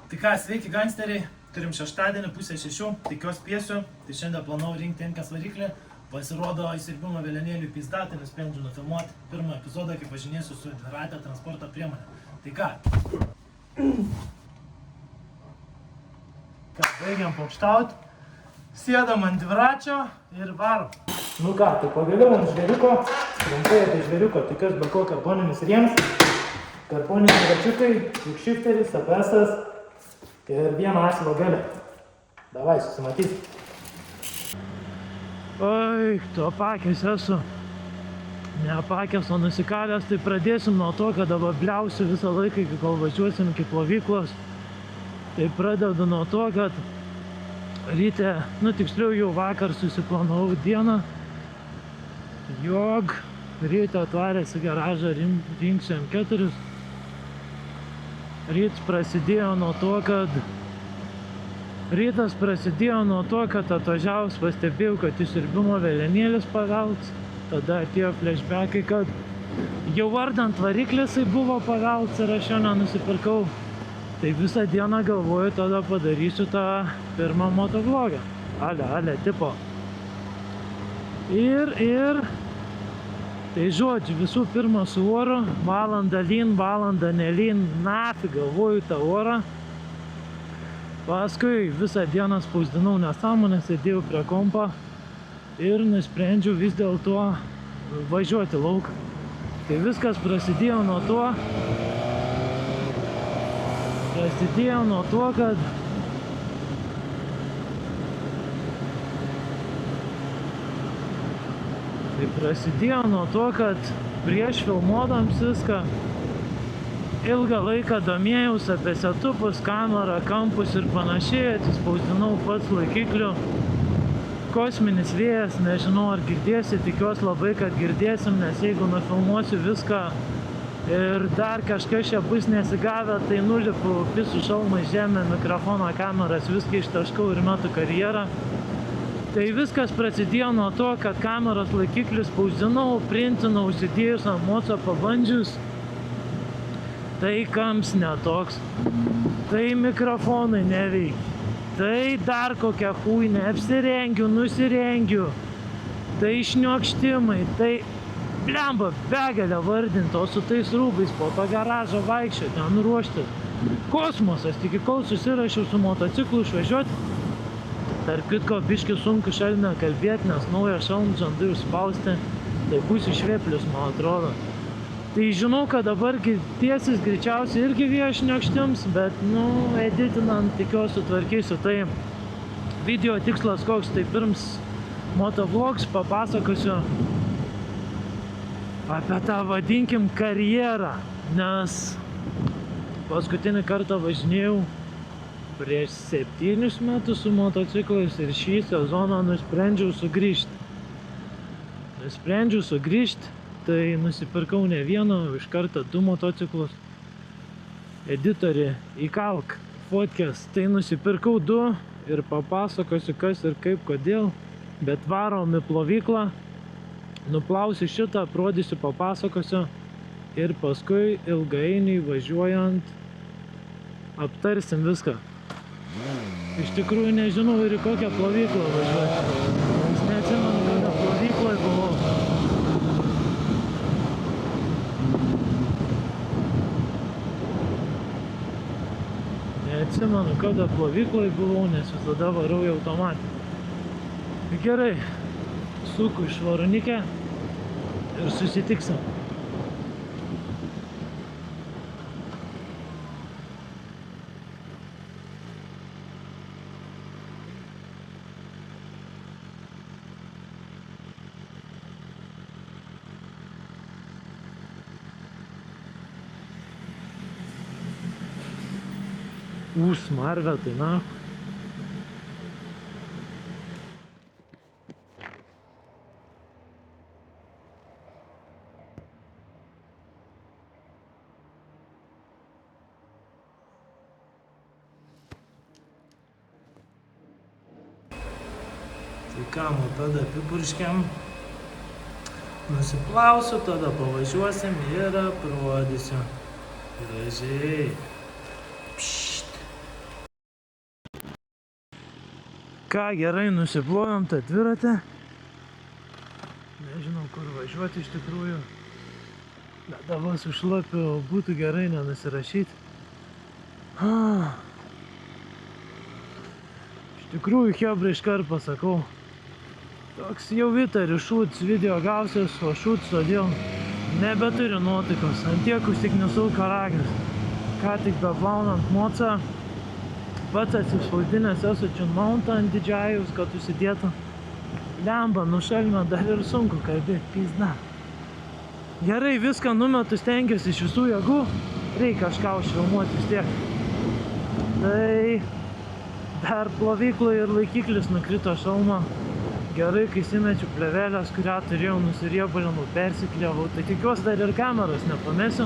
Tai ką, sveiki gangsteriai, turim šeštadienį, 5:30, tikiuosi piesiu, tai šiandien planau rinkti N-kas variklį, pasirodo įsirbimo vėlianėlių pizda, tai nusprendžiu nufilmuoti pirmą epizodą, kaip važinėsiu su dviratė transporto priemonė. Tai ką, baigiam pokštauti, sėdam ant dviračio ir varom. Nu ką, tai pagaliau ant žvėriuko, trumpai apie žvėriuko, tikiuosi be ko karboninis rėms, karboniniai račiukai, quickshifteris, ABS-as ir vieną asilo galę. Davai, susimatys. Oi, tu apakęs esu. Ne apakęs, o nusikalęs, tai pradėsim nuo to, kad dabar bliausiu visą laiką, iki kol važiuosim iki plovyklos. Tai pradedu nuo to, kad ryte, tiksliau jau vakar susiplanavau dieną, jog ryte atvaręs į garažą rinksiu M4. Rytas prasidėjo nuo to, kad atvažiavus pastebėjau, kad įsirbimo vėlianėlis pavelds. Tada atėjo flashbackai, kad jau vardant variklis buvo pavelds ir aš jo nenusipirkau. Tai visą dieną galvoju, tada padarysiu tą pirmą motovlogą. Ale tipo. Ir tai žodžiu, visų pirma su oru, valandą lyn, valandą nelyn, nafi galvoju tą orą. Paskui visą dieną spausdinau nesąmonę, sėdėjau prie kompo ir nusprendžiau vis dėlto važiuoti lauką. Tai viskas prasidėjo nuo to, kad prieš filmuodams viską ilgą laiką domėjausi apie setupus, kamerą, kampus ir panašiai, atsispausdinau pats laikiklių. Kosminis vėjas, nežinau ar girdėsi, tikiuosi labai, kad girdėsim, nes jeigu nufilmuosiu viską ir dar kažkas čia bus nesigavę, tai nulipu visų šalmą žemę, mikrofoną, kameras, viską ištaškau ir metu karjerą. Tai viskas prasidėjo nuo to, kad kameros laikiklius spausdinau, printinau, užsidėjus ant moco pabandžius. Tai kams netoks, tai mikrofonai neveikia, tai dar kokia chuinė, apsirengiu, nusirengiu, tai šniokštimai, tai blemba begalę vardinti, o su tais rūbais po to garažą vaikščioti, ten ruoštis. Kosmosas, tik kol susirašiau su motociklu išvažiuoti. Tarp kitko, biški sunku šalme kalbėti, nes naują šalmą žandai užspausti, tai būsiu šveplius, man atrodo. Tai žinau, kad dabar tiesis greičiausiai irgi viešniokštims, bet, editinant tikiuosi tvarkysiu. Tai video tikslas koks, tai pirms motovlogs papasakosiu apie tą, vadinkim, karjerą, nes paskutinį kartą važinėjau prieš 7 metus su motociklais ir šį sezoną nusprendžiau sugrįžti. Tai nusipirkau ne vieną, iš karto 2 motociklus. Editorį įkalk fotkės, tai nusipirkau 2 ir papasakosiu kas ir kaip, kodėl. Bet varom į plovyklą, nuplausiu šitą, aprodysiu, papasakosiu ir paskui ilgainiui važiuojant aptarsim viską. Iš tikrųjų nežinau ir į kokią plovyklą važiuoti, nes neatsimenu, kada plovykloje buvau. Neatsimenu, kada plovykloje buvau, nes visada varau į automatį. Gerai, suku iš varonikę ir susitiksim. Smarvę, tai na. Tai ką, tada apipurškiam, nusiplausiu, tada pavažiuosim ir aprodysiu. Gražiai. Pšt. Ką, gerai nusiplovėm tą dviratį. Nežinau, kur važiuoti iš tikrųjų. Bet dabar su šlapiu būtų gerai nenusirašyti. Iš tikrųjų, hebra iškart pasakau. Toks jau įtariu šūts video gausios, o šūts todėl nebeturiu nuotaikos. Ant tiek užsiknisau karagius. Ką tik beplaunant mocą, pats atsispaudinęs esu čiunmauntą ant didžiajus, kad užsidėtų. Lemba, nušalmę dar ir sunku kalbėti, pizda. Gerai, viską numetu, stengiuosi iš visų jėgų. Reikia kažką užfilmuoti vis tiek. Tai dar plovyklų ir laikiklis nukrito šalmą. Gerai, kai įsimečiu plevelės, kurią turėjau nusiriebalinau, persikliavau. Tai tikiuosi dar ir kameras nepamesiu.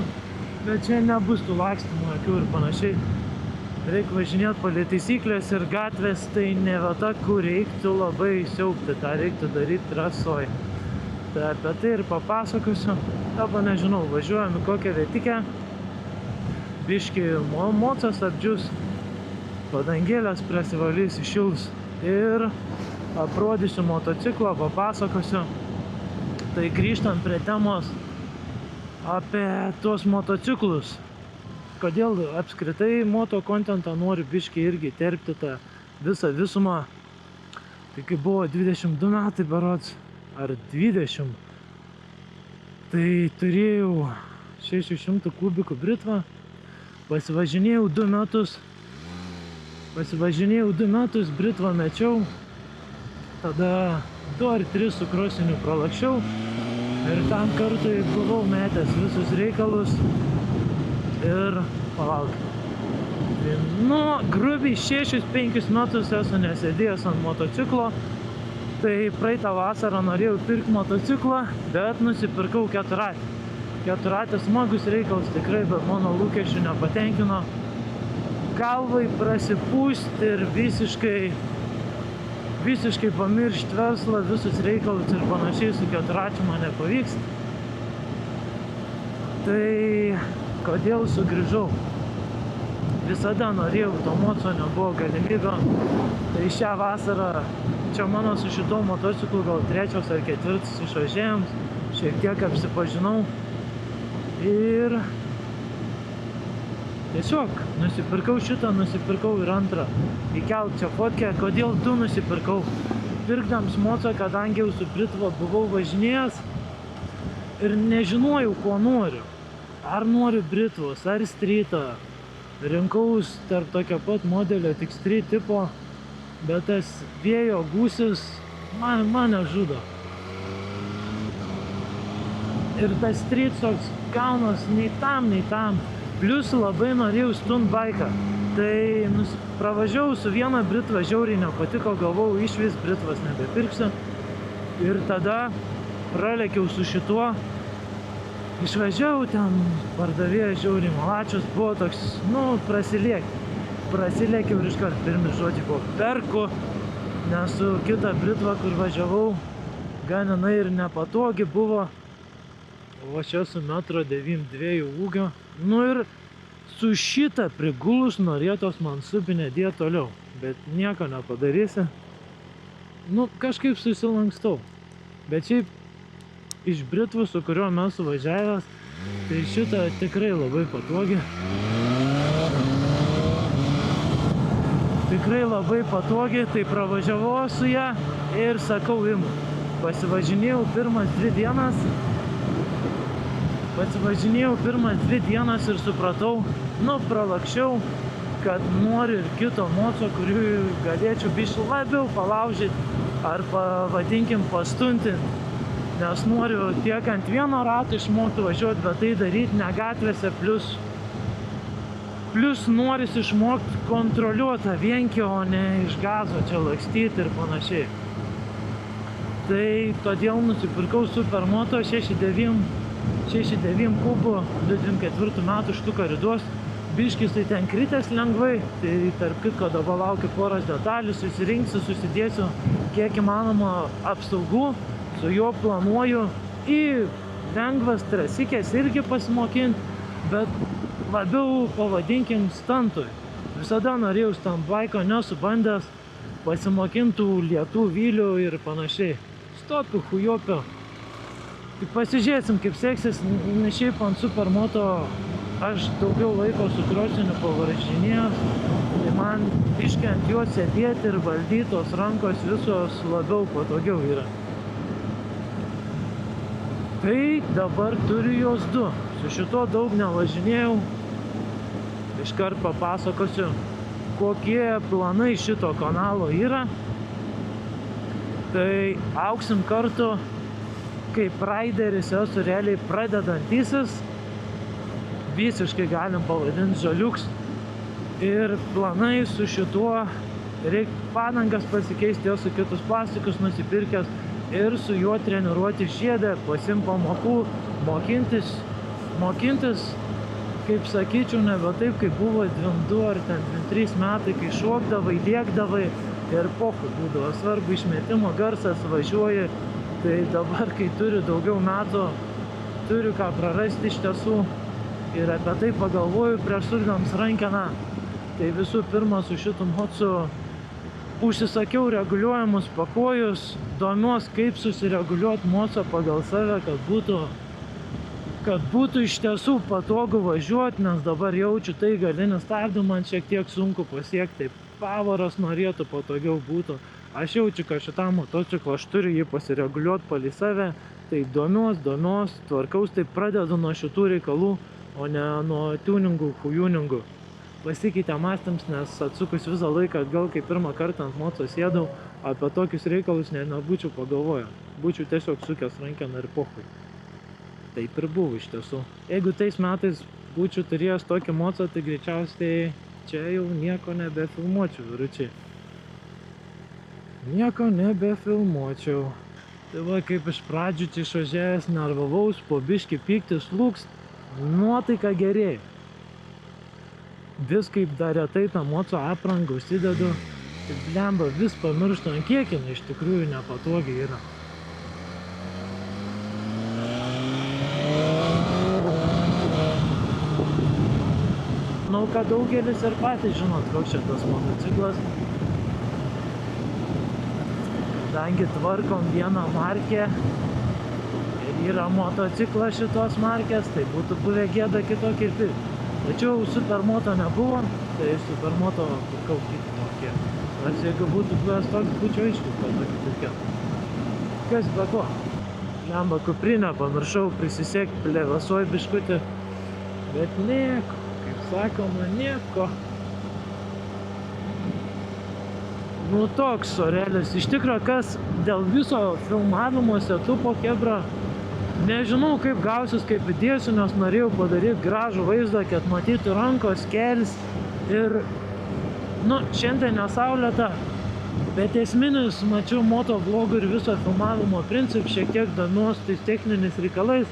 Bet čia nebus tų lakstymų akių ir panašiai. Reikia važinėti palei taisyklės ir gatvės, tai ne vieta, kur reiktų labai siaubti, tą reiktų daryti trasoj. Tai apie tai ir papasakosiu. Dabar nežinau, važiuojam į kokią vietikę. Biškį mocas apdžius, padangėlės prasivalys iššils ir aprodysiu motociklą, papasakosiu. Tai grįžtant prie temos apie tuos motociklus. Kodėl apskritai moto kontentą noriu biškį irgi terpti tą visą visumą. Tai kai buvo 22 metai berods, ar 20, tai turėjau 600 kubikų britvą, pasivažinėjau 2 metus, britvą mečiau, tada 2 ar 3 su krosiniu pralakščiau ir tam kartui buvau metęs visus reikalus. Ir palauk. Grubiai 6-5 metus esu nesėdėjęs ant motociklo. Tai praeitą vasarą norėjau pirkti motociklą, bet nusipirkau keturratį. Keturratės smagus reikalas tikrai, bet mano lūkesčių nepatenkino. Galvai prasipūsti ir visiškai pamiršti verslą, visus reikalus ir panašiai su keturračiu man nepavyks. Tai kodėl sugrįžau? Visada norėjau, to moco nebuvo galimybė. Tai šią vasarą, čia mano su šituo motociklu gal 3 ar 4 išvažiavams, šiek tiek apsipažinau. Ir tiesiog nusipirkau šitą, nusipirkau ir antrą. Įkelt čia fotkę, kodėl 2 nusipirkau. Pirkdams mocą, kadangi jau su Britva buvau važinėjęs ir nežinojau, ko noriu. Ar noriu Britvos, ar streetą. Rinkaus tarp tokio pat modelio, tik street tipo, bet tas vėjo gūsis mane žudo. Ir tas street toks gaunas nei tam. Plius labai norėjau stunt baiką. Tai pravažiavau su viena Britva, žiauriai nepatiko, galvojau, išvis Britvas nebepirksiu. Ir tada pralekiau su šituo. Išvažiavau ten, pardavėjas žiauriai malačius, buvo toks, prasilėkiau ir iškart pirmi žodžiai buvo perku, nes su kita Britva, kur važiavau, gan jinai ir nepatogi buvo, o aš esu 1,92 m ūgio. Ir su šitą prigulus norėtos man subinę dėti toliau, bet nieko nepadarysi. Kažkaip susilankstau, bet šiaip iš Britvų, su kuriuo mes suvažiavęs, tai šitą tikrai labai patogi. Tai pravažiavau su ją ir sakau imu. Pasivažinėjau pirmas 2 dienas ir supratau, pralakščiau, kad noriu ir kito moco, kurių galėčiau biškį labiau palaužyti ar pavadinkim pastuntinti. Nes noriu tiek ant vieno rato išmokti važiuoti, bet tai daryti ne gatvėse, plius norisi išmokti kontroliuoti tą vienkį, o ne iš gazo čia lakstyti ir panašiai. Tai todėl nusipirkau supermoto 6,9 kubų 24 metų štuką ridos. Biškis tai ten kritęs lengvai, tai tarp kitko dabar laukiu poros detalių, susirinksiu, susidėsiu kiek įmanoma apsaugų. Su juo planuoju į lengvas trasikės irgi pasimokinti, bet labiau pavadinkim stantui. Visada norėjau stunt baiko, nesu bandęs, pasimokintų lietų vylių ir panašiai. Stopiu, hujopiu. Tik pasižiūrėsim, kaip seksis, nes šiaip ant supermoto aš daugiau laiko su krosiniu pavaržinėjęs, tai man biškį ant juos sėdėti ir valdytos rankos visos labiau patogiau yra. Tai dabar turiu jos du. Su šito daug nevažinėjau. Iškart papasakosiu, kokie planai šito kanalo yra. Tai auksim kartu, kaip raideris esu realiai pradedantysis. Visiškai galim pavadinti žaliuks. Ir planai su šituo, reikia padangas pasikeisti, esu kitus plastikus nusipirkęs ir su juo treniruoti žiedą, pasim pamokų, mokintis, kaip sakyčiau, nebe taip, kaip buvo 22 ar 23 metai, kai šokdavai, lėkdavai ir pohui būdavo. Svarbu išmetimo garsas, važiuoji. Tai dabar, kai turiu daugiau metų, turiu ką prarasti iš tiesų ir apie tai pagalvoju prieš sukdams rankeną. Tai visų pirma, su šitų motsu užsisakiau reguliuojamus pakojus, domiuos, kaip susireguliuoti mocą pagal save, kad būtų iš tiesų patogu važiuoti, nes dabar jaučiu tai galinį stabdymą, man šiek tiek sunku pasiekti, pavaras norėtų patogiau būtų. Aš jaučiu, kad šitam motociklu aš turiu jį pasireguliuoti palei save, tai domiuos, tvarkaus, tai pradedu nuo šitų reikalų, o ne nuo tuningų, hujuningų. Pasikeitė mąstyms, nes atsukus visą laiką atgal, kai pirmą kartą ant moco sėdau, apie tokius reikalus nebūčiau pagalvoję. Būčiau tiesiog sukęs rankeną ir pohui. Taip ir buvo iš tiesų. Jeigu tais metais būčiau turėjęs tokį mocą, tai greičiausiai čia jau nieko nebefilmuočiau, vyručiai. Nieko nebefilmuočiau. Tai va, kaip iš pradžių čia išvažiavęs nervavaus, po biškį pyktis lūks, nuotaika gerėja. Vis kaip dar retai tą moco aprangą užsidedu, tai blemba vis pamirštu, ant kiek jinai iš tikrųjų nepatogiai yra. Manau, kad daugelis ir patys žinot, koks čia tas motociklas. Kadangi tvarkom vieną markę ir yra motociklas šitos markės, tai būtų buvę gėda kitokį ir pirkti. Tačiau supermoto nebuvo, tai supermoto pirkau kitokį. Nors jeigu būtų buvęs toks, būčiau aiškus, kad tokį pirkėjau. Kas be ko? Lemba kuprinę pamiršau prisisiekti plevasoj biškutį, bet nieko. Sakoma, nieko. Nu toks orelis. Iš tikro, kas dėl viso filmavimo setupo kebra, nežinau kaip gausis, kaip įdėsiu, nes norėjau padaryti gražų vaizdą, kad matytų rankos, kelis ir, šiandien nesaulėta, bet esminis, mačiau motovlogų ir viso filmavimo princip, šiek tiek domiuos tais techniniais reikalais.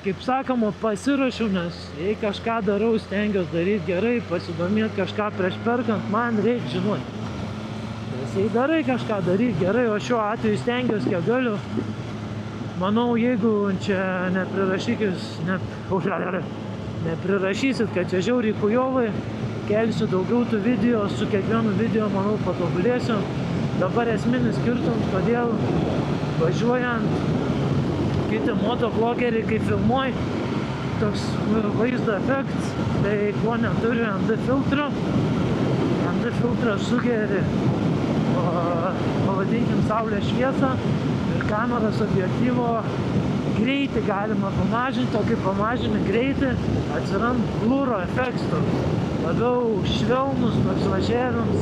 Kaip sakoma, pasirašiau, nes jei kažką darau, stengiuosi daryti gerai, pasidomėti kažką prieš perkant, man reikia žinoti. Nes jei darai kažką daryti gerai, o šiuo atveju stengiuosi kiek galiu, manau, jeigu čia neprirašysit, kad čia žiauriai kujovai, kelsiu daugiau tų video, su kiekvienu video, manau, patobulėsiu. Dabar esminis skirtumas, kodėl važiuojant kiti motovlogeriai, kai filmuoji, toks vaizdo efektas, tai ko neturi ND filtro. ND filtrą sugeri, pavadinkim, saulės šviesą ir kameros objektyvo greitį galima pamažinti, o kai pamažini greitį, atsiranda bluro efektas, labiau švelnus toks važiavimas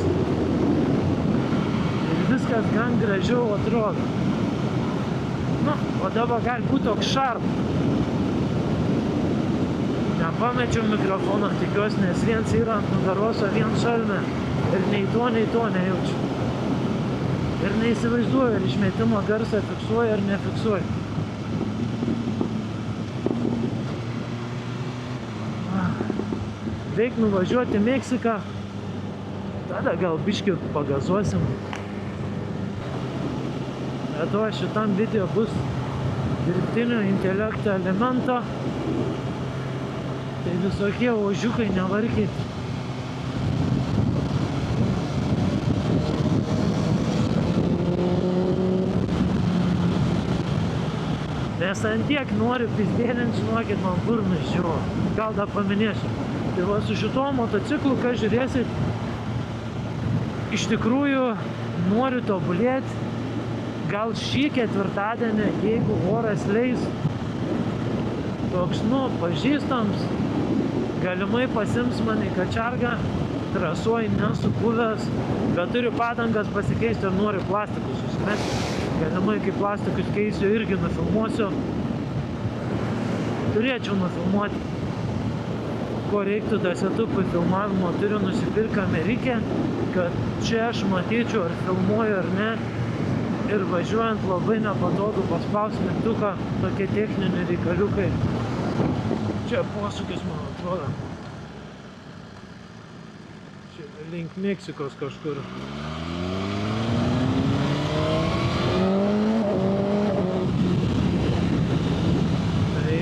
ir viskas gan gražiau atrodo. O dabar gali būti toks šarp. Nepamečiau mikrofoną, tikiuosi, nes viens yra ant nugaros, o viens šalme. Ir nei to nejaučiu. Ir neįsivaizduoju, ar išmetimo garsą fiksuoju ar nefiksuoju. Reik nuvažiuoti į Meksiką. Tada gal biškį pagazuosim. Bet o šitam video bus dirbtinio intelekto elemento. Tai visokie ožiukai nevarkit. Nes ant tiek noriu pizdėlint, žinokit, man burnas žiūro. Gal dar paminėsiu. Tai va su šituo motociklu, ką žiūrėsit, iš tikrųjų noriu tobulėti. Gal šį ketvirtadienį, jeigu oras leis, toks, pažįstams, galimai pasims mane į kačargą, trasuoj nesu buvęs, bet turiu padangas pasikeisti ir noriu plastikus susimesti. Galimai, kai plastikus keisiu, irgi nufilmuosiu. Turėčiau nufilmuoti, ko reiktų dasetupui filmavimo. Turiu nusipirkę Amerikę, kad čia aš matyčiau, ar filmuoju ar ne. Ir važiuojant labai nepatogu paspaust mygtuką, tokie techniniai reikaliukai. Čia posūkis, man atrodo. Čia link Meksikos kažkur. Tai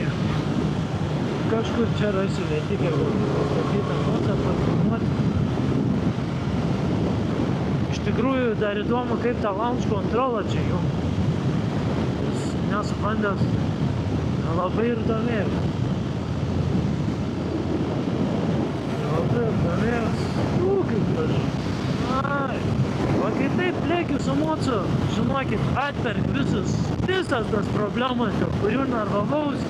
kažkur čia rasiu netikę, pastatytą notą pasifilmuoti. Iš tikrųjų, dar įdomu, kaip tą launch controlą čia jums. Nesu bandęs, labai ir domėjus. Kaip gražu. Ai, o kai taip lėkiu su mocu, žinokit, atperk visas tas problemas, dėl kurių nervavaus,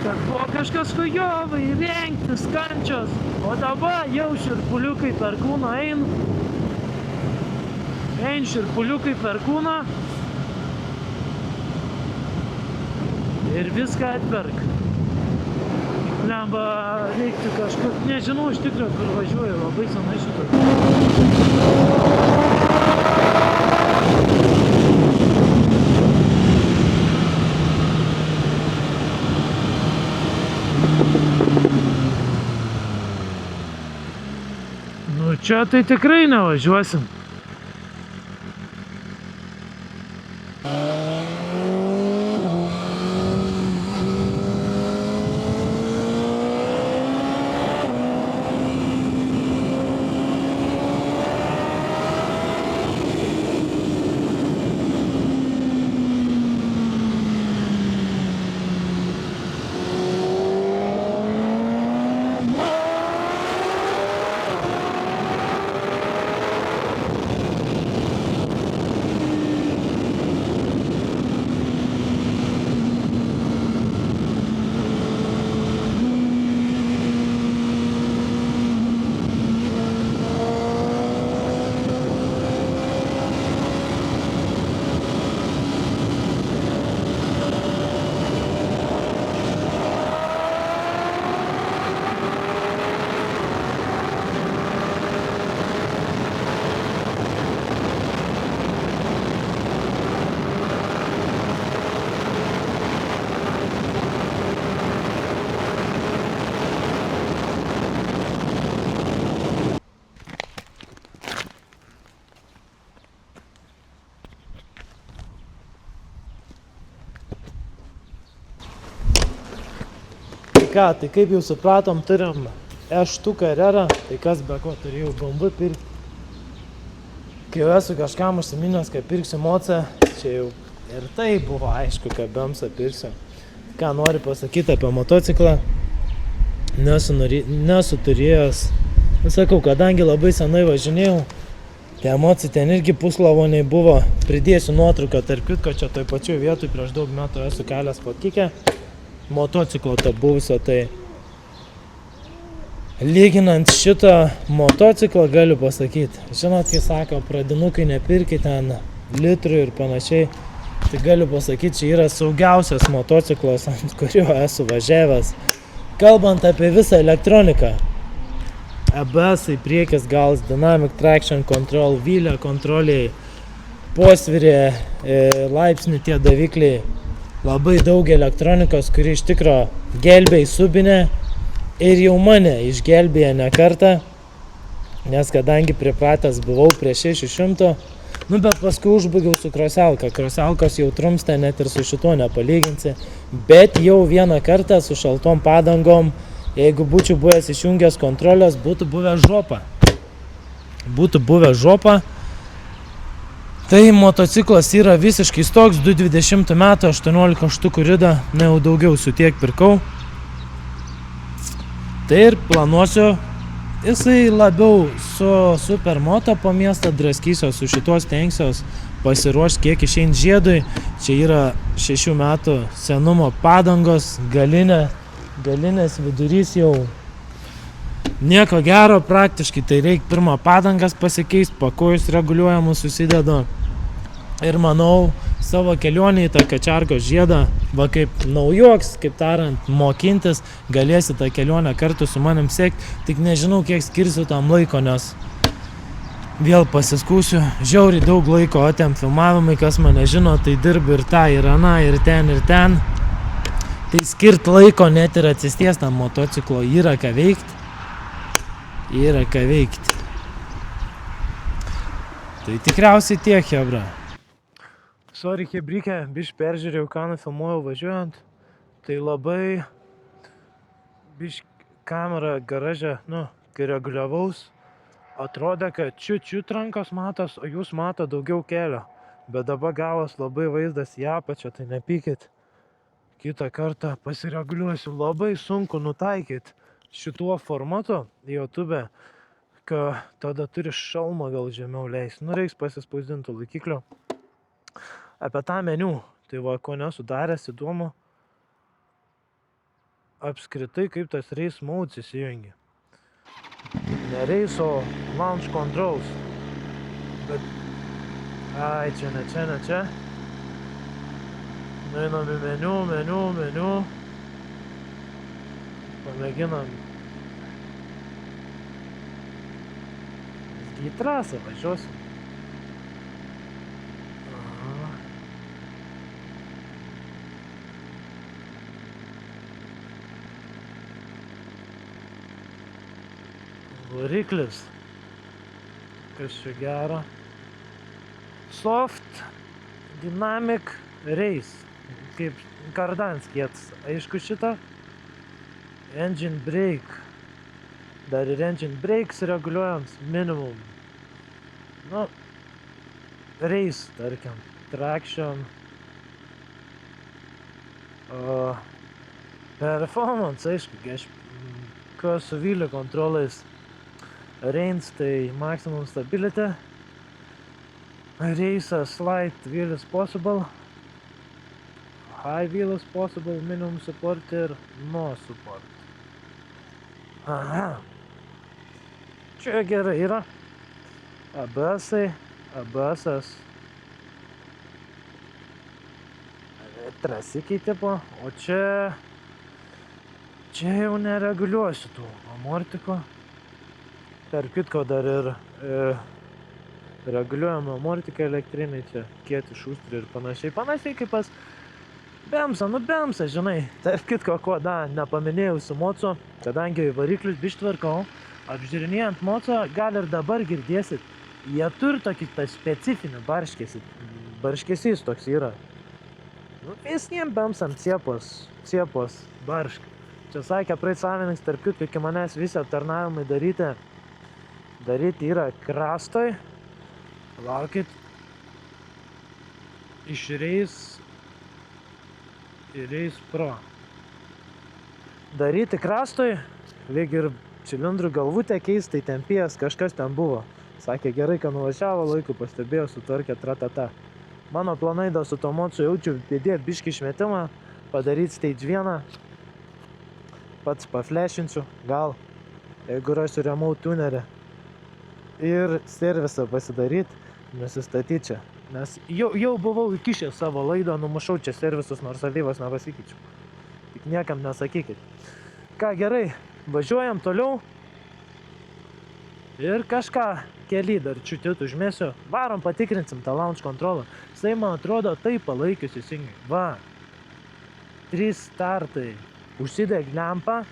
kad buvo kažkas kujovai, įrengti, skančios, o dabar jau širpuliukai per kūną einu. Ein širpuliukai per kūną ir viską atperk. Lemba, reiktų kažkur, nežinau iš tikrųjų, kur važiuoju, labai senai šitą. Čia tai tikrai nevažiuosim. Ką, tai kaip jau supratom, turim E-štų Carrera, tai kas be ko turėjau BMW pirkti. Kai jau esu kažkam užsiminęs, kad pirksiu mocą, čia jau ir tai buvo aišku, kad BMW'ą pirksiu. Ką noriu pasakyti apie motociklą, nesu turėjęs. Sakau, kadangi labai senai važinėjau, tai emocijų ten irgi puslavoniai buvo. Pridėsiu nuotrauką, tarp kitko, čia toj pačioj vietoj prieš daug metų esu kelias Potkikę. Motociklo to buvusio, tai lyginant šitą motociklą galiu pasakyti. Žinot, kai sako, pradinukai nepirkit ten litrų ir panašiai, tai galiu pasakyti, čia yra saugiausias motociklas, ant kurio esu važiavęs. Kalbant apie visą elektroniką, ABS į priekis gals, Dynamic Traction Control, vylė kontroliai, posvirė, laipsnių tie davikliai. Labai daug elektronikos, kuri iš tikro gelbėjai subinę ir jau mane išgelbėja ne kartą, nes kadangi pripratęs buvau prie 600, bet paskui užbaigiau su Crossalka. Crossalkos jau trumsta, net ir su šituo nepalyginsi, bet jau vieną kartą su šaltom padangom, jeigu būčiau buvęs išjungęs kontrolės, būtų buvę žopa. Tai motociklas yra visiškai toks, 2020 metų, 18 štukų rida, ne jau daugiau su tiek pirkau. Tai ir planuosiu, jisai labiau su supermoto po miestą draskysios, su šitos tenksios pasiruošti kiek išeint žiedui. Čia yra 6 metų senumo padangos, galinės vidurys jau nieko gero praktiškai, tai reikia pirmą padangas pasikeisti, pakojus reguliuojamus susidedu. Ir manau, savo kelionį į tą Kačergos žiedą, va kaip naujoks, kaip tariant, mokintis, galėsi tą kelionę kartu su manim sekti, tik nežinau, kiek skirsiu tam laiko, nes vėl pasiskūsiu, žiauriai daug laiko atėm filmavimai, kas mane žino, tai dirbu ir tą, ir aną, ir ten. Tai skirt laiko net ir atsisties tam motociklo yra ką veikti. Tai tikriausiai tiek, hebra. Sorry, hebrikė, biš peržiūrėjau, ką nufilmuojau važiuojant. Tai labai biš kamerą garaže, kai reguliavaus, atrodė, kad čiut rankos matos, o jūs mato daugiau kelio. Bet dabar gavos labai vaizdas į apačią, tai nepykit. Kitą kartą pasireguliuosiu, labai sunku nutaikyti šituo formatu į YouTube, kad tada turi šalmą gal žemiau leisti. Reiks pasispausdintų laikiklio. Apie tą meniu, tai va, ko nesudaręs įdomu, apskritai kaip tas race modes įsijungia. Ne race, o launch controls. Bet, čia. Nueinam į meniu. Pamėginam. Į trasą važiuosim. Variklis. Kas čia gero? Soft Dynamic Race. Kaip kardans kietas. Aišku šitą. Engine brake. Dar ir engine brakes reguliuojams minimum. Race, tarkim. Traction. Performance, aišku, kas su wheel kontrolais. Range, tai maximum stability. Race, slight wheel is possible. High wheel is possible, minimum support ir no support. Aha. Čia gerai yra. ABS-as. Trasikeitė po, o čia jau nereguliuosiu tų amortiko. Tarp kitko dar ir reguliuojama amortika elektriniai, čia kieti šustri ir panašiai. Panašiai kaip pas Bemsa, Bemsa, žinai. Tarp kitko, ko nepaminėjau su moco, kadangi variklius bištvarkau, apžiūrinėjant moco, gal ir dabar girdėsit, jie turi tokį specifinį barškesys toks yra. Visiems Bemsam ciepos baršk. Čia sakė praeit savininkas, tarp kitko, iki manęs visi aptarnavimai daryti yra krastoj. Laukit. Iš Race Pro. Daryti krastoj, lyg ir cilindrų galvutę keistai tempėjęs, kažkas ten buvo. Sakė, gerai, kad nuvažiavo, laiku pastebėjo, sutvarkė tratata. Mano planai dar su to mocu jaučiu dėdėt biškį išmetimą, padaryti stage 1. Pats paflešinsiu, gal, jeigu rasiu remote tunerį. Ir servisą pasidaryti, nusistatyti čia. Nes jau buvau įkišęs savo laidą, numušau čia servisus, nors alyvas nepasikeičiau. Tik niekam nesakykit. Ką, gerai, važiuojam toliau. Ir kažką kely dar čiutit užmėsiu. Varom patikrinsim tą launch kontrolą. Jisai, man atrodo, taip palaikius įsingai. Va. 3 startai. Užsideg lempą.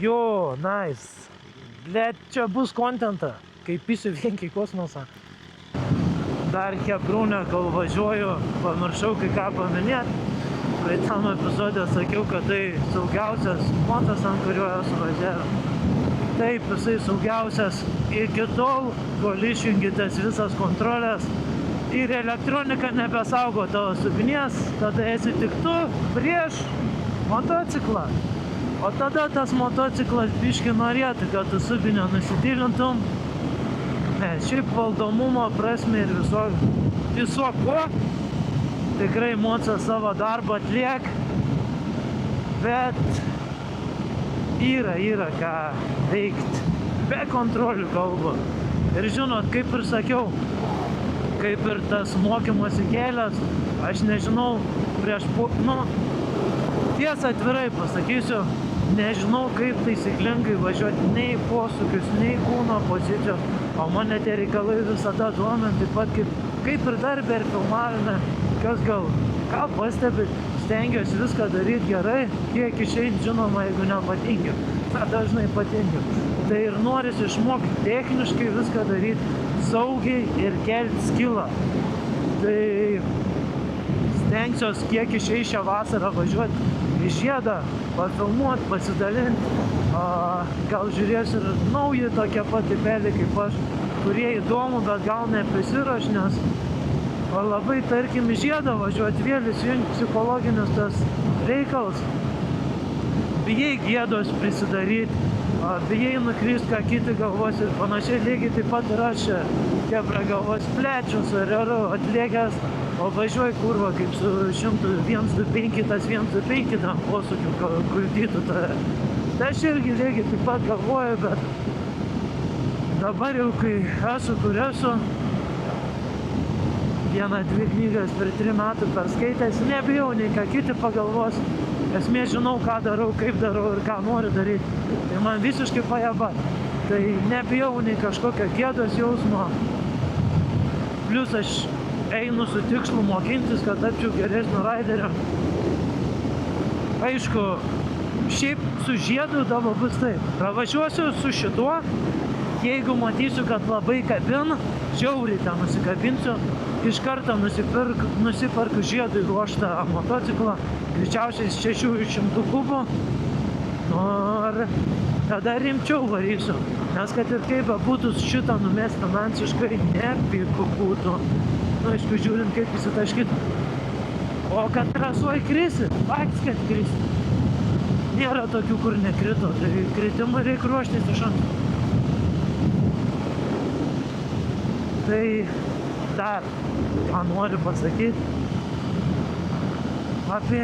Jo, nice. Blet, čia bus kontentą, kaip įsiu vienkiai kosmosą. Dar Hebrūne, kol važiuoju, pamiršau kai ką paminėti. Praeitam epizode sakiau, kad tai saugiausias motas, ant kurio esu važiavęs. taip jisai saugiausias. Iki tol, kol išjungitės visas kontrolės ir elektronika nebesaugo tavo subinies, tada esi tik tu prieš motociklą. O tada tas motociklas biški norėtų, kad tu subinio nusitylintum. Šiaip valdomumo prasme ir viso ko tikrai moca savo darbą atliek, bet yra ką veikt. Be kontrolių kalbu. Ir žinot, kaip ir sakiau, kaip ir tas mokymosi kelias, aš nežinau, tiesą atvirai pasakysiu, nežinau, kaip taisyklingai važiuoti nei posūkius, nei kūno pozicijos, o mane tie reikalai visada domina, taip pat kaip ir darbė ir filmavime, ką pastebit, stengiuosi viską daryti gerai, kiek išeint, žinoma, jeigu nepatingiu, dažnai patingiu. Tai ir norisi išmokti techniškai viską daryti saugiai ir kelti skilą. Tai stengsiuos kiek išeis šią vasarą važiuoti į žiedą, pafilmuoti, pasidalinti. Gal žiūrės ir nauji tokie pat tipeliai kaip aš, kurie įdomu, bet gal neprisiruoš, nes labai, tarkim, į žiedą važiuoti vėl įsijungi psichologinis tas reikalas. Bijai gėdos prisidaryti, bijai nukrist, ką kiti galvos ir panašiai, lygiai taip pat ir aš čia kebra galvos plečius ar atliekęs, o važiuoji kurva kaip su 125, tas 125 tam posūkiu kuldytų. Tai aš irgi lygiai taip pat galvoju, bet dabar jau kai esu kur esu, 1-2 knygas per 3 metų perskaitęs, nebijau nei ką kiti pagalvos. Esmė žinau, ką darau, kaip darau ir ką noriu daryti. Tai man visiškai pajaba. Tai nebijau nei kažkokio gėdos jausmo. Plius aš einu su tikslu mokintis, kad tapčiau geresniu raideriu. Aišku, šiaip su žiedu dabar bus taip. Pravažiuosiu su šituo, jeigu matysiu, kad labai kabina, žiauriai ten nusikabinsiu, iš karto nusiperku žiedui ruoštą motociklą, greičiausiai 600 kubų, ir tada rimčiau varysiu, nes kad ir kaip būtų šitą numest finansiškai nepigu būtų, aišku, žiūrint kaip įsitaškyti, o kad trasuoj krisi, faktas, kad krisi, nėra tokių, kur nekrito, tai kritimui reikia ruoštis iš anksto. Tai dar ką noriu pasakyti apie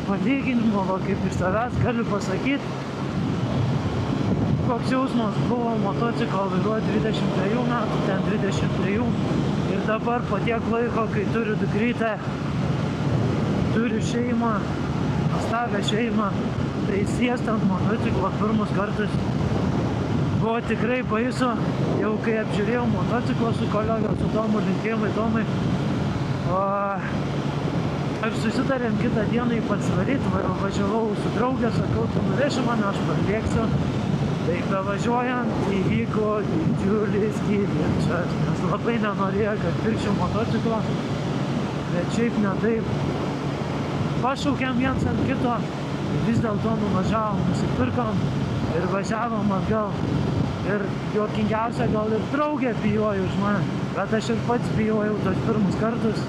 palyginimą, kaip iš savęs galiu pasakyti, koks jausmas buvo motociklą vairuoti 23 metų, ten 23 ir dabar po tiek laiko, kai turiu dukrytę, turiu šeimą, pastavę šeimą, tai sėst ant motociklo pirmus kartus buvo tikrai baisu. Jau kai apžiūrėjau motociklą su kolega, su Tomu, linkėjimai Tomai, ir susitarėm kitą dieną į Pasvaryti, važiavau su draugė, sakau, tu nuveši mane, aš parbėgsiu. Tai bevažiuojant įvyko didžiulis ginčas, nes labai nenorėjo, kad pirkčiau motociklą, bet šiaip ne taip. Pašaukėm viens ant kito, vis dėlto nuvažiavom, nusipirkom ir važiavom atgal. Ir juokingiausia, gal ir draugė bijojo už mane, bet aš ir pats bijojau tos pirmus kartus.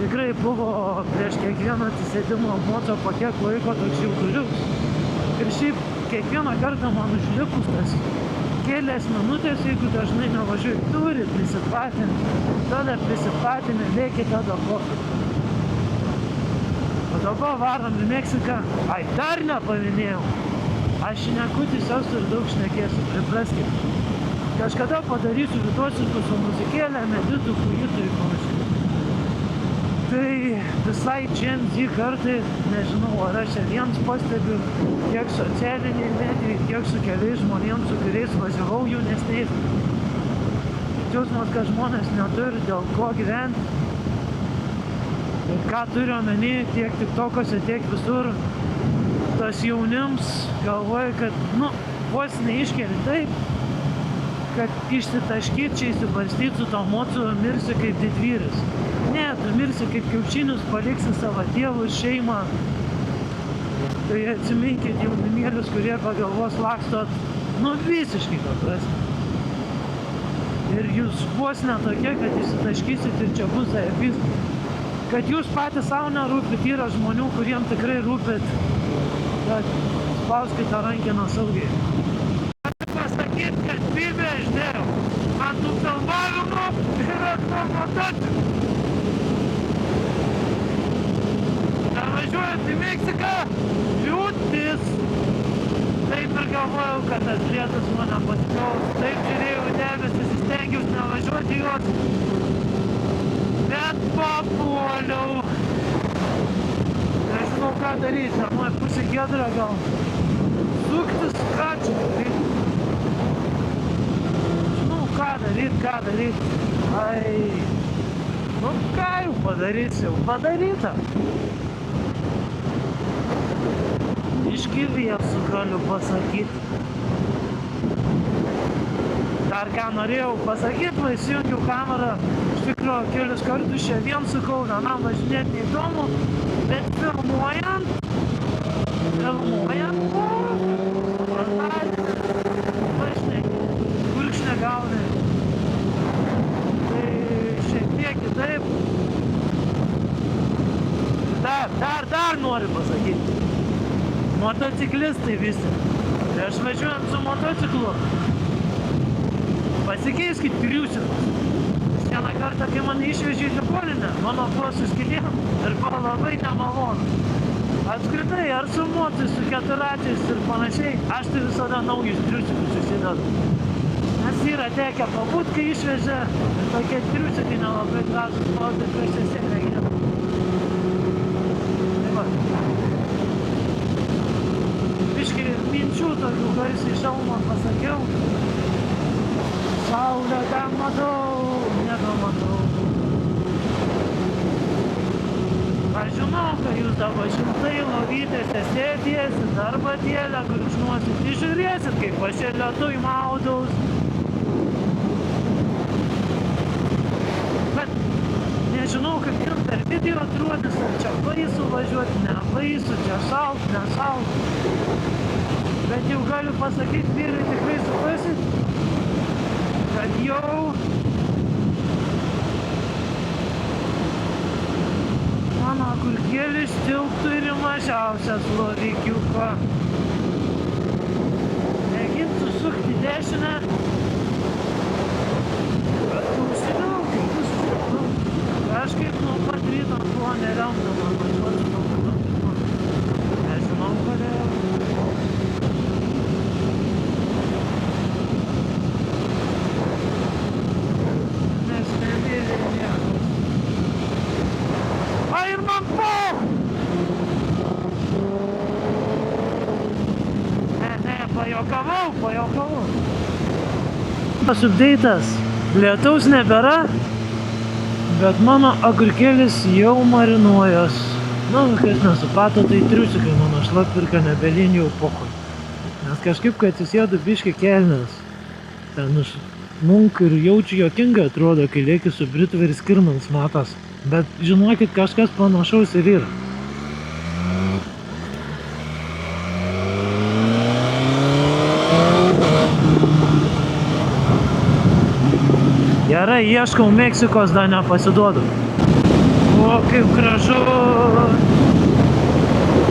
Tikrai buvo prieš kiekvieną atsisėdimą moco po kiek laiko toks jaudulys. Ir šiaip kiekvieną kartą man užlipus tas kelias minutės, jeigu dažnai nevažiuoju, turi prisipratinti. Tada prisipratinę lėkite tada kokį. O dabar varom į Meksiką. Dar nepaminėjau. Aš šnekutis esu ir daug šnekėsiu, pripraskit. Kažkada padarysiu vidosiškus su muzikėlė, meditų, kujitų ir panašiai. Tai visai Gen Z kartai, nežinau, ar aš viens pastebiu, tiek socialiniai medijai, tiek su keliais žmonėms, su kuriais važiavau jaunesniais. Jausmas, kad žmonės neturi dėl ko gyventi. Ir ką turiu omeny, tiek TikTok'ose, tiek visur. Tas jaunims galvoja, kad, vos neiškeli taip, kad išsitaškyt čia įsibarstyt su to mocu, mirsi kaip didvyris. Ne, tu mirsi kaip kiaušinius, paliksi savo tėvus, šeimą. Tai atsiminkit jaunimėlius, kurie pagalvos lakstot, Nu visiškai ta prasme. Ir jūs vos ne tokie, kad įsitaškysit ir čia bus zaibys. Kad jūs patys savo nerūpit, yra žmonių, kuriem tikrai rūpit. Bet spauskite rankiną saugiai. Galiu pasakyt, kad bibę išdėjau. Ant tų filmavimų yra nuo motociklų. Važiuojant į Meksiką, liūtis. Taip ir galvojau, kad tas lietus mane pasikaus. Taip žiūrėjau į debesis, stengiausi nevažiuoti juos. Bet papuoliau. Nežinau, ką daryti. Ar man pusė giedra gal. Suktis, ką čia daryti. Žinau, ką daryti. Ai. Nu, ką jau padarysi, jau padaryta. Iškilėsiu, galiu pasakyti. Dar ką norėjau pasakyti, va įsijungiau kamerą. Iš tikrųjų, kelius kartus čia vien sukau, vienam važinėti neįdomu, bet filmuojant, važinėti, gurkšnė gauni. Tai šiek tiek kitaip. Dar noriu pasakyti. Motociklistai visi. Tai aš važiuojant su motociklu. Pasikeiskit triusikus. Vieną kartą, kai mane išvežė į ligoninę, mano buvo suskilėm ir buvo labai nemalonu. Apskritai, ar su motais, su keturračiais ir panašiai, aš tai visada naujus triusikus susidedu. Nes yra tekę pabūt, kai išvežė ir tokie triusikai nelabai gražūs, plauti prieš sėsėlę gėdą. Tai va. Biškai minčių tokių garsiai šalmo pasakiau. Saulę ten matau, nebematau. Aš žinau, kad jūs dabar šimtai lovytėse sėdėsit arba dėlę gurkšnuosit, žiūrėsit, kaip aš čia ledui maudaus. Bet nežinau, kaip jums per video atrodys, ar čia baisu važiuoti, nebaisu, čia šalt, nešalt. Bet jau galiu pasakyti, vyrai tikrai suprasit, kad jau mano kurkėlis tilptų ir į mažiausią slovikiuką. Mėgint susukti dešinę, bet užsidaukit, kažkaip nuo pat ryto buvo neremdama važiuoti nuo motociklo. Nežinau, kodėl. Nes nemėlė niekas. A ir man po! Ne, pajokavau. Tas updeitas. Lietaus nebėra, bet mano agurkėlis jau marinuojas. Nu, kas nesuprato, tai triusikai mano šlapvirka nebelin jau pokoj. Nes kažkaip, kai atsisėdu biškį kelnes, ten iš munk ir jaučiu jokingai atrodo, kai lieki su Britva ir Skirmans matas. Bet žinokit, kažkas panašaus ir yra. Gerai, ieškau Meksikos, dar nepasiduodu. O, kaip gražu.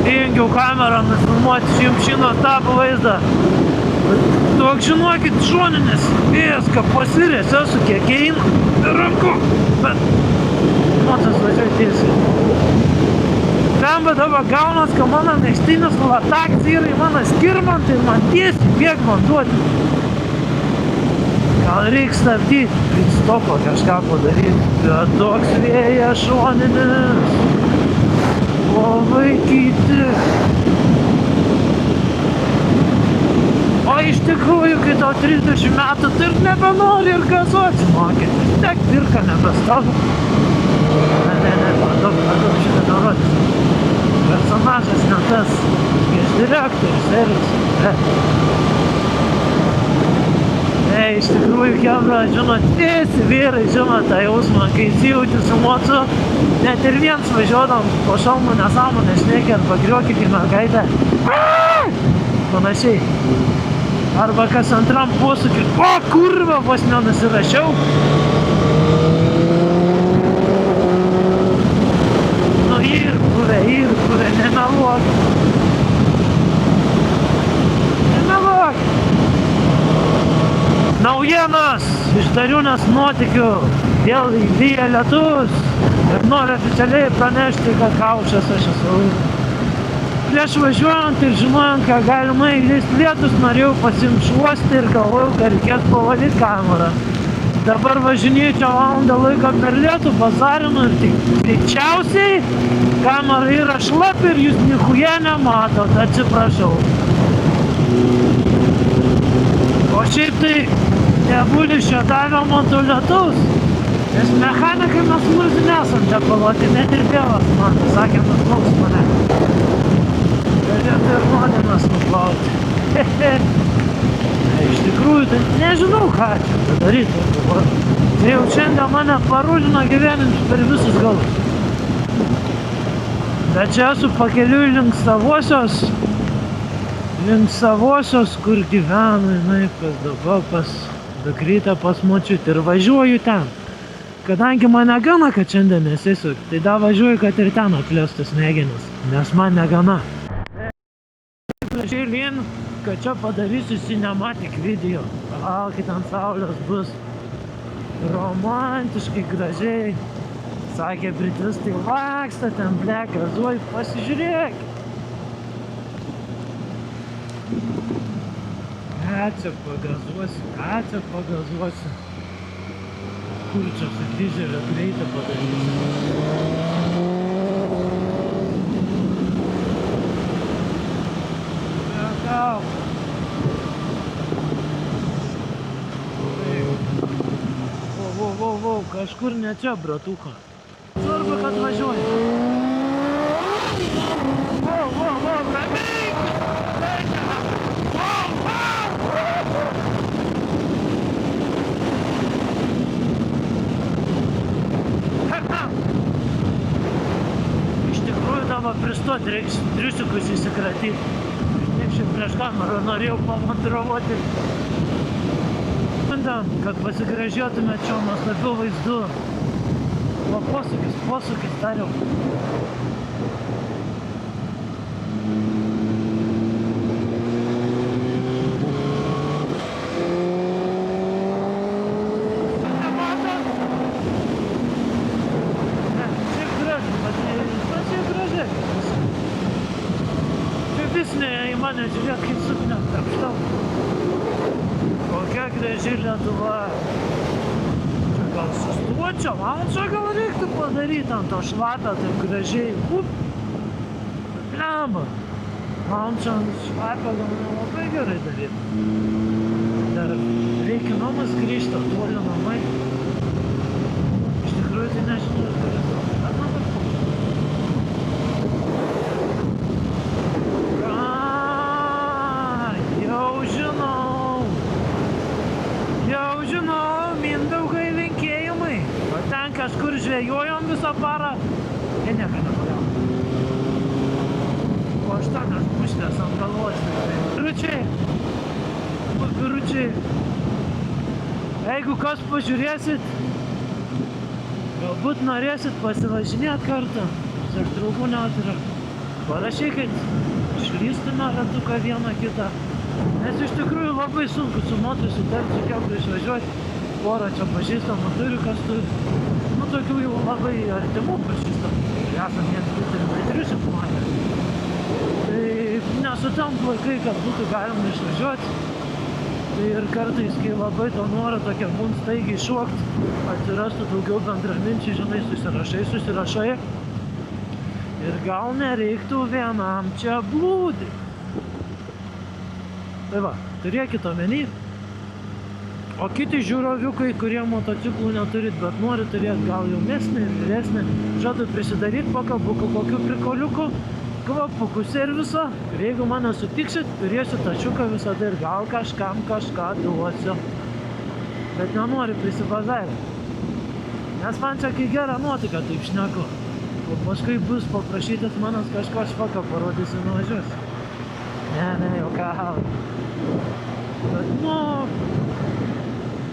Įjungiau kamerą nufilmuoti jums šį nuostabų vaizdą. Toks, žinokit, šoninis vėjas, kad pasirės esu kiek eina ranku. Bet motas važiuoja tiesiai. Ten bet dabar gaunas, kad mano mėgstinis lataks yra į mano Skirmantą ir man tiesiai bėg man duoti. Gal reiks stabdyti, pitstopą kažką padaryti. Bet toks vėjas šoninis. O vaikyti. O iš tikrųjų, kai tau 30 metų, tai ir nebenori ir gazuoti, žinokit. Vis tiek pirka nebestovi. Ne, padaug šitą nerodys. Personažas ne tas. Iš direktorius, serijos. Iš tikrųjų, kebra, žinot, visi vyrai, žinot, tą jausmą, kai įsijauti su mocu, net ir viens važiuodam po šalmų nesąmonę šnekį arba griokit į mergaitę. Panašiai. Arba kas antram posūkiui. O, kurva, vos nenusirašiau. Nu, ir buvę, nemeluok. Naujienos iš Dariūnės nuotykių. Vėl įvyja lietus ir noriu oficialiai pranešti, kad kaušęs aš esu. Prieš važiuojant ir žinojant, ką galima įlysti lietus, norėjau pasimšuosti ir galvojau, kad reikės pavalyti kamerą. Dabar važinėčiau valandą laiko per lietų, bazarinu ir tik greičiausiai kamera yra šlapi ir jūs nichuja nematot, atsiprašau. O šiaip tai nebulišio davė montų lietus, nes mechanikai mes mūsų nesam čia paloti, net ir tėvas man sakė, nuplauks mane. Galėtų ir nuodėmės nuplauti. Iš tikrųjų, tai nežinau, ką čia padaryti. Tai jau šiandien mane parūžino gyveninti per visus galus. Bet čia esu pakeliui link savosios, kur gyvenu, jinai pas dabar pas Dukrytę pas močiutę ir važiuoju ten. Kadangi mane gana, kad šiandien nesisuk, tai da važiuoju, kad ir ten atplėstų smegenis, nes man negana. Gražiai lin, kad čia padarysiu cinematic video. Palaukit, ant saulės bus romantiškai gražiai. Sakė britistai, laksta ten blek, gazuoj, pasižiūrėk. Ačiū pagazuosiu. Kur čia su dizelio greitą padarysiu? Gal. Vau, kažkur ne čia, bratuko. Svarbu, kad važiuoju. Vau, ramiai! Iš tikrųjų dabar pristoti reiks triusikus įsikratyti. Taip šiaip prieš kamerą norėjau pamontiruoti. Kad pasigražėtume čia nuostabių vaizdų. O posūkis dariau. Mane žiūrėk, kaip suknę tapštau. Kokia graži Lietuva. Čia gal sustuočiau, man čia gal reiktų padaryti ant to šlapio taip gražiai. Blemba. Man čia ant šlapio gal nelabai gerai daryti. Dar reikia namas grįžti, toli namai. Iš tikrųjų tai nežinau, ar Mindaugai linkėjimai. O ten kažkur žvejojom visą parą. Jie nieko nepagavo. O 8 muštės ant galvos. Vyručiai. Jeigu kas pažiūrėsit, galbūt norėsit pasivažinėti kartą. Ar draugų neturiu. Parašykit, išlystume ratuką vieną kitą. Nes iš tikrųjų labai sunku su motu sutarti, su kiek išvažiuoti. Porą čia pažįstamų turiu, kas turi. Nu, tokių jau labai artimų pažįstamų. Esam net 2-3 matę. Tai nesutampa laikai, kad būtų galima išvažiuoti. Tai ir kartais, kai labai to noro tokia mums staigiai šokti, atsirastų daugiau bendraminčių, žinai, susirašai. Ir gal nereiktų vienam čia blūdį. Tai va, turėkit omeny. O kiti žiūroviukai, kurie motociklų neturit, bet nori turėti gal jaunesnį ir vyresnį, žadu prisidaryti pakabuką, kokių prikoliukų, kvapukų serviso. Ir jeigu mane sutiksit, turėsiu tačiuką visada ir gal kažkam kažką duosiu. Bet nenori prisibazarti. Nes man čia kai gera nuotaika, taip šneku. O paskui bus paprašytis manas kažko švaką parodysiu nuvažiuosiu. Ne, jau ką. Bet, nu,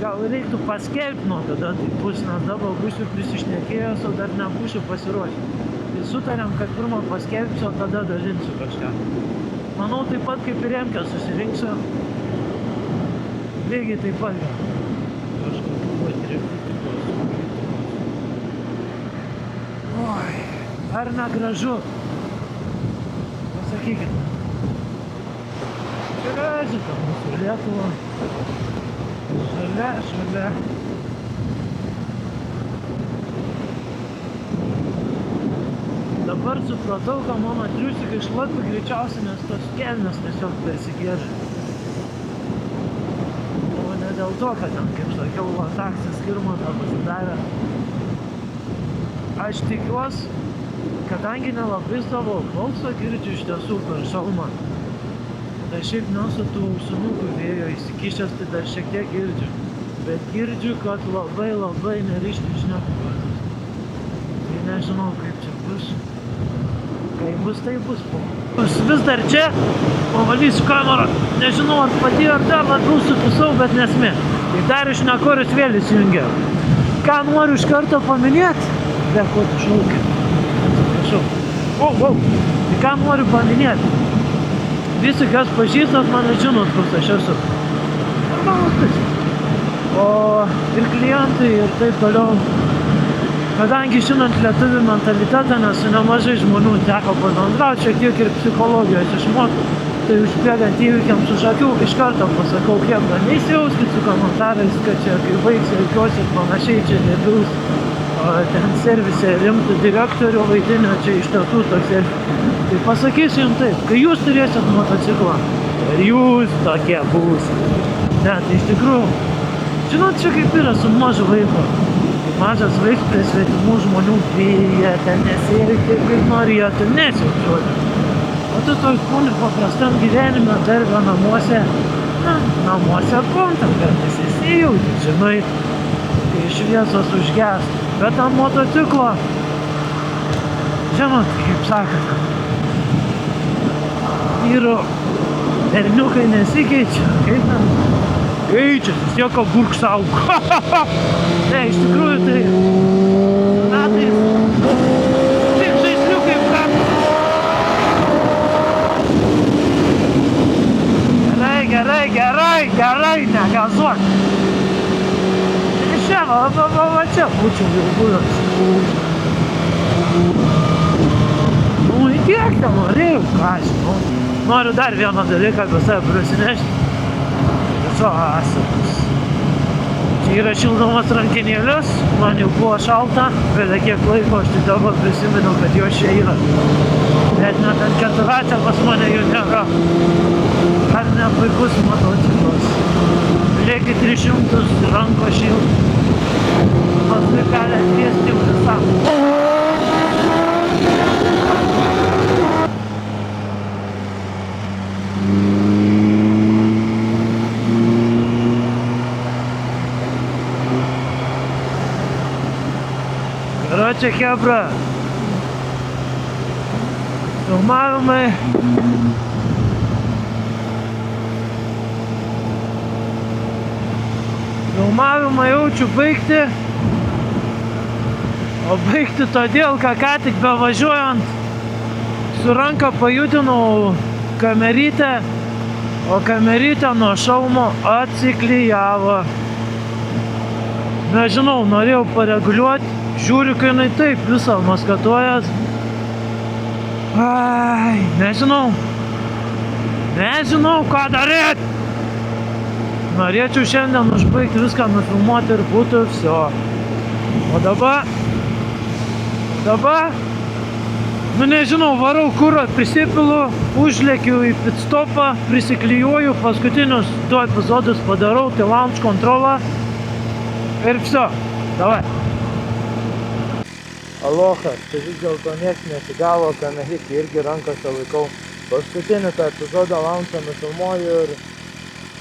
gal reiktų paskelbti nuo kada tai bus, nes dabar būsiu prisišnekėjęs, o dar nebūsiu pasiruošęs. Tai sutarėm, kad pirmą paskelbsiu, o tada dalinsiu kažką. Manau, taip pat kaip ir Remkę susirinksiu. Lygiai taip pat gal. Kažkokiu patributikos. Oi, ar negražu? Pasakykit. Graži ta mūsų Lietuva. Šalia. Dabar supratau, kad mano triusikai šlapi greičiausiai, nes tos kelnes tiesiog persigėrė. O ne dėl to, kad ten, kaip sakiau, taksas skirmantą pasidarė. Aš tikiuosi, kadangi nelabai savo balsą girdžiu iš tiesų per šalmą. Tai šiaip nesu tų ausinukų vėjo įsikišęs, tai dar šiek tiek girdžiu. Bet girdžiu, kad labai neriškiai šneku. Tai nežinau, kaip čia bus. Kai bus, tai bus. Aš vis dar čia, pavalysiu kamerą. Nežinau, ar pati ar dar labiau supisau, bet nesmė. Tai dar iš nekorius vėl įsijungia. Ką noriu iš karto paminėti? Be, ko tu šauki? Atsiprašau. Wow. Tai ką noriu paminėti? Visi, kas pažįstat, mane žinot, koks aš esu. O ir klientai ir taip toliau. Kadangi žinant lietuvių mentalitetą, nes su nemažai žmonių teko pabendrauti, šiek tiek ir psichologijos išmokti, tai užbėgant įvykiams už akių iš karto pasakau, kiek dar neįsijauskit su komentarais, kad čia kai baigs reikiuosi ir panašiai, čia nebils ten servise rimtų direktorių vaidinio, čia iš tiesų toks ir... Tai pasakysiu jums taip, kai jūs turėsit motociklą, ir jūs tokie būsit. Ne, tai iš tikrųjų, žinot, čia kaip yra su mažu vaiku. Mažas vaiks prie svetimų žmonių bijo, ten nesielgti, kaip norėtų, nesiaučiuoti. O tu toj kūni paprastam gyvenime darbę namuose, namuose kontam, kartais įsijauti, žinai, kai šviesos užges. Bet ant motociklo, žinot, kaip sakant, vyrų berniukai nesikeičia, kaip ten? Keičiasi, sieka burk sau. Ne, iš tikrųjų tai metais tik žaisliukai praktiškai. Gerai, negazuok. Čia, va čia būčiau jau buvęs. Nu, įtiek ten norėjau, ką aš žinau. Noriu dar vieną dalyką apie save prasinešti. Asaras. Čia yra šildomas rankinėlis, man jau buvo šalta, vėliau kiek laiko aš tik dabar prisimenu, kad jos čia yra. Bet net ant keturratę pas mane jų nėra. Ar ne puikus motociklas. Lieki 300 ranko šiltų. Paskui gali atviesti visam. Čia chebra, filmavimą jaučiu baigti, o baigti todėl, kad ką tik bevažiuojant su ranka pajudinau kamerytę, o kamerytė nuo šalmo atsiklijavo. Nežinau, norėjau pareguliuoti. Žiūriu, kai jinai taip visą maskatuojas. Ai, nežinau, ką daryti. Norėčiau šiandien užbaigti viską, nufilmuoti ir būtų viso. O dabar, nu nežinau, varau kurą, prisipilu, užlėkiu į pitstopą, prisiklijuoju, paskutinius 2 epizodus padarau, tai launch kontrolą ir viso. Davai. Aloha, tai vis dėlto nieks nesigavo, kamerikį irgi rankose laikau. Paskutinį tą epizodą launchą nufilmuoju ir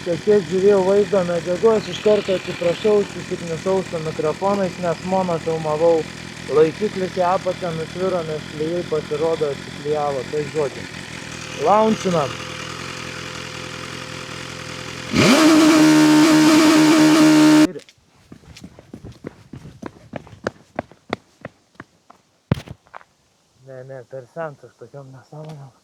šiek tiek žiūrėjau vaizdo medžiagos, iš karto atsiprašau, susiknisau su mikrofonais, nes mono filmavau. Laikiklis į apačią nusviro, nes klijai pasirodo atsiklijavo, tai žodžiu. Launchinam. Ne, per senas tokiom nesąmonėm.